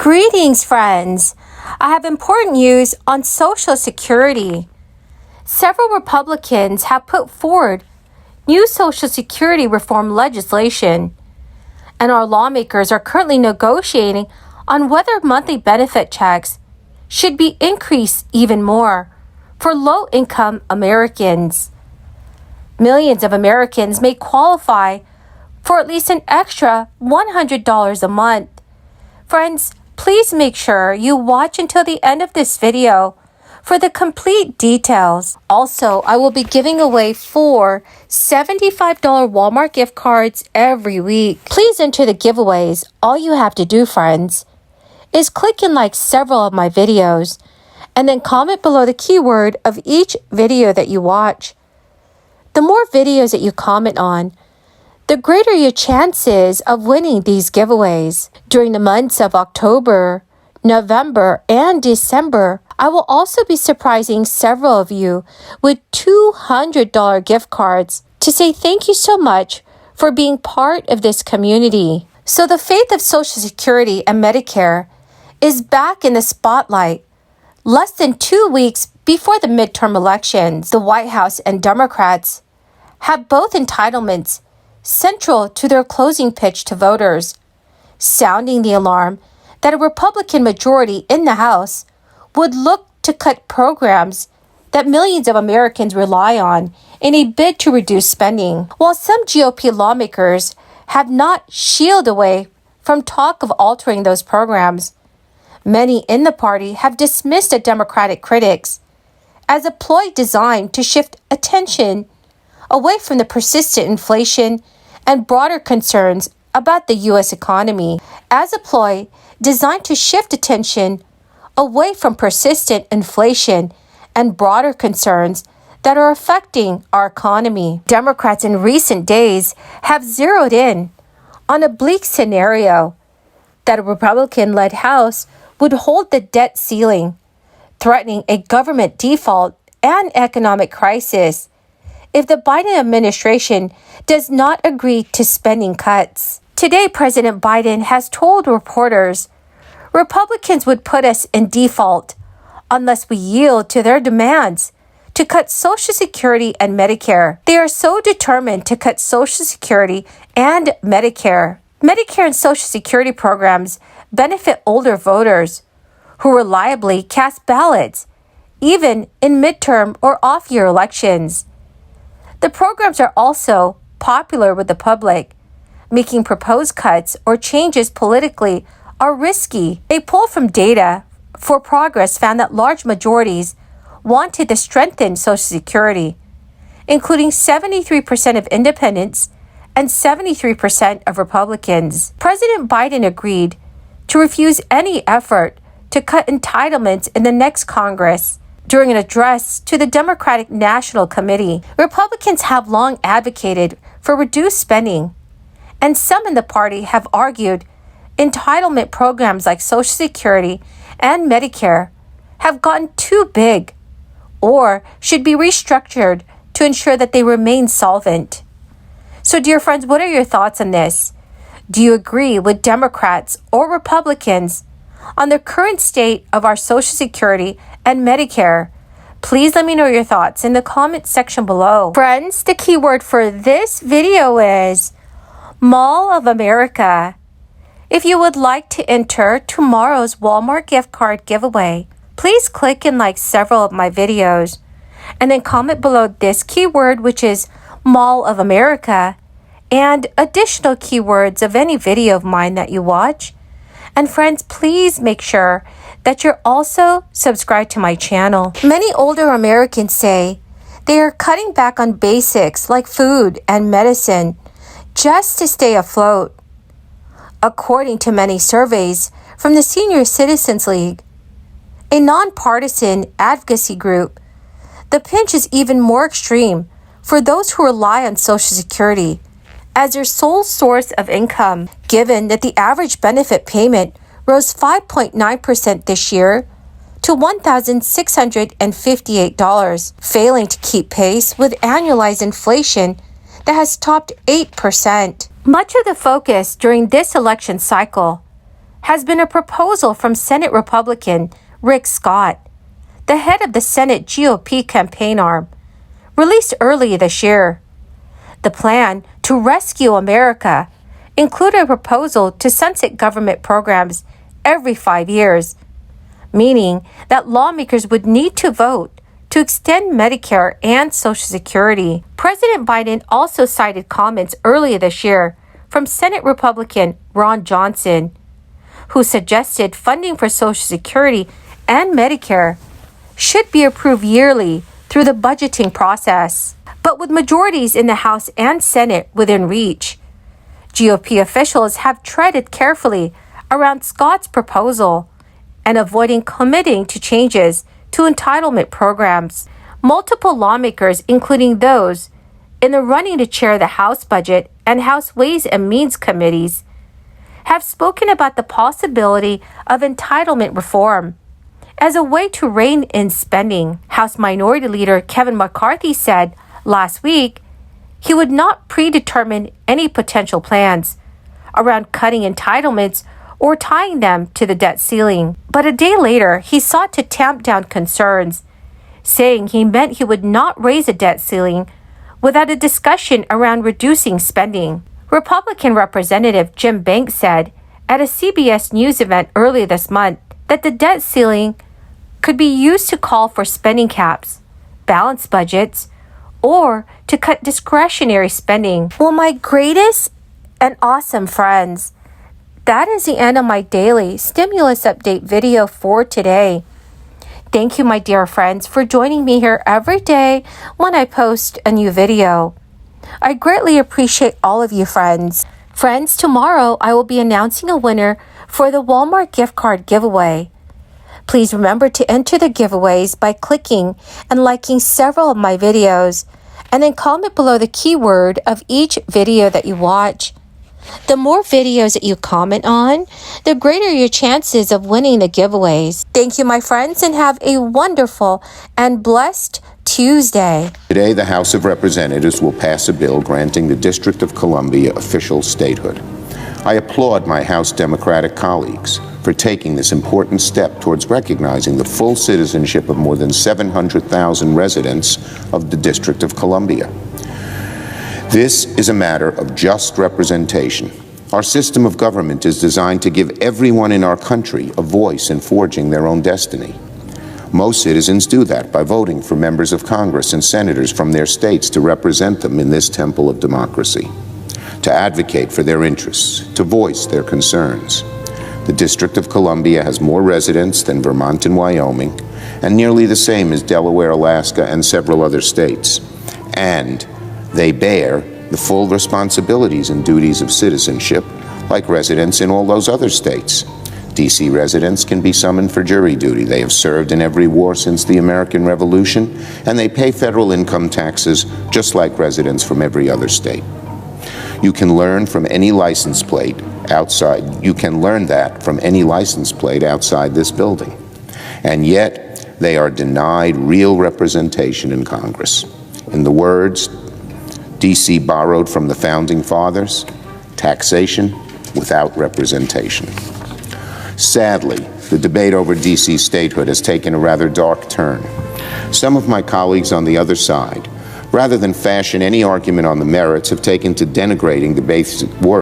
Greetings, friends. I have important news on Social Security. Several Republicans have put forward new Social Security reform legislation, and our lawmakers are currently negotiating on whether monthly benefit checks should be increased even more for low-income Americans. Millions of Americans may qualify for at least an extra $100 a month. Friends, please make sure you watch until the end of this video for the complete details. Also, I will be giving away 4 $75 Walmart gift cards every week. Please enter the giveaways. All you have to do, friends, is click and like several of my videos and then comment below the keyword of each video that you watch. The more videos that you comment on, the greater your chances of winning these giveaways. During the months of October, November, and December, I will also be surprising several of you with $200 gift cards to say thank you so much for being part of this community. So the fate of Social Security and Medicare is back in the spotlight. Less than 2 weeks before the midterm elections, the White House and Democrats have both entitlements central to their closing pitch to voters, sounding the alarm that a Republican majority in the House would look to cut programs that millions of Americans rely on in a bid to reduce spending. While some GOP lawmakers have not shied away from talk of altering those programs, many in the party have dismissed the Democratic critics as a ploy designed to shift attention away from the persistent inflation and broader concerns about the U.S. economy, as a ploy designed to shift attention away from persistent inflation and broader concerns that are affecting our economy. Democrats in recent days have zeroed in on a bleak scenario that a Republican-led House would hold the debt ceiling, threatening a government default and economic crisis if the Biden administration does not agree to spending cuts. Today, President Biden has told reporters Republicans would put us in default unless we yield to their demands to cut Social Security and Medicare. They are so determined to cut Social Security and Medicare. Medicare and Social Security programs benefit older voters who reliably cast ballots, even in midterm or off-year elections. The programs are also popular with the public. Making proposed cuts or changes politically are risky. A poll from Data for Progress found that large majorities wanted to strengthen Social Security, including 73% of independents and 73% of Republicans. President Biden agreed to refuse any effort to cut entitlements in the next Congress. During an address to the Democratic National Committee, Republicans have long advocated for reduced spending, and some in the party have argued entitlement programs like Social Security and Medicare have gotten too big or should be restructured to ensure that they remain solvent. So, dear friends, what are your thoughts on this? Do you agree with Democrats or Republicans on the current state of our Social Security and Medicare? Please let me know your thoughts in the comment section below. Friends, the keyword for this video is Mall of America. If you would like to enter tomorrow's Walmart gift card giveaway, please click and like several of my videos and then comment below this keyword, which is Mall of America, and additional keywords of any video of mine that you watch. And friends, please make sure that you're also subscribed to my channel. Many older Americans say they are cutting back on basics like food and medicine just to stay afloat. According to many surveys from the Senior Citizens League, a nonpartisan advocacy group, the pinch is even more extreme for those who rely on Social Security as their sole source of income, given that the average benefit payment rose 5.9% this year to $1,658, failing to keep pace with annualized inflation that has topped 8%. Much of the focus during this election cycle has been a proposal from Senate Republican Rick Scott, the head of the Senate GOP campaign arm, released earlier this year. The plan to rescue America included a proposal to sunset government programs every 5 years, meaning that lawmakers would need to vote to extend Medicare and Social Security. President Biden also cited comments earlier this year from Senate Republican Ron Johnson, who suggested funding for Social Security and Medicare should be approved yearly through the budgeting process. But with majorities in the House and Senate within reach, GOP officials have treaded carefully around Scott's proposal and avoiding committing to changes to entitlement programs. Multiple lawmakers, including those in the running to chair the House Budget and House Ways and Means committees, have spoken about the possibility of entitlement reform as a way to rein in spending. House Minority Leader Kevin McCarthy said last week he would not predetermine any potential plans around cutting entitlements or tying them to the debt ceiling. But a day later, he sought to tamp down concerns, saying he meant he would not raise a debt ceiling without a discussion around reducing spending. Republican Representative Jim Banks said at a CBS News event earlier this month that the debt ceiling could be used to call for spending caps, balance budgets, or to cut discretionary spending. Well, my greatest and awesome friends, that is the end of my daily stimulus update video for today. Thank you, my dear friends, for joining me here every day when I post a new video. I greatly appreciate all of you, friends. Friends, tomorrow I will be announcing a winner for the Walmart gift card giveaway. Please remember to enter the giveaways by clicking and liking several of my videos, and then comment below the keyword of each video that you watch. The more videos that you comment on, the greater your chances of winning the giveaways. Thank you, my friends, and have a wonderful and blessed Tuesday. Today, the House of Representatives will pass a bill granting the District of Columbia official statehood. I applaud my House Democratic colleagues for taking this important step towards recognizing the full citizenship of more than 700,000 residents of the District of Columbia. This is a matter of just representation. Our system of government is designed to give everyone in our country a voice in forging their own destiny. Most citizens do that by voting for members of Congress and senators from their states to represent them in this temple of democracy, to advocate for their interests, to voice their concerns. The District of Columbia has more residents than Vermont and Wyoming, and nearly the same as Delaware, Alaska, and several other states. And they bear the full responsibilities and duties of citizenship like residents in all those other states. D.C. residents can be summoned for jury duty. They have served in every war since the American Revolution, and they pay federal income taxes just like residents from every other state. You can learn from any license plate outside. You can learn that from any license plate outside this building. And yet, they are denied real representation in Congress. In the words D.C. borrowed from the Founding Fathers, taxation without representation. Sadly, the debate over D.C. statehood has taken a rather dark turn. Some of my colleagues on the other side, rather than fashion any argument on the merits, have taken to denigrating the basic work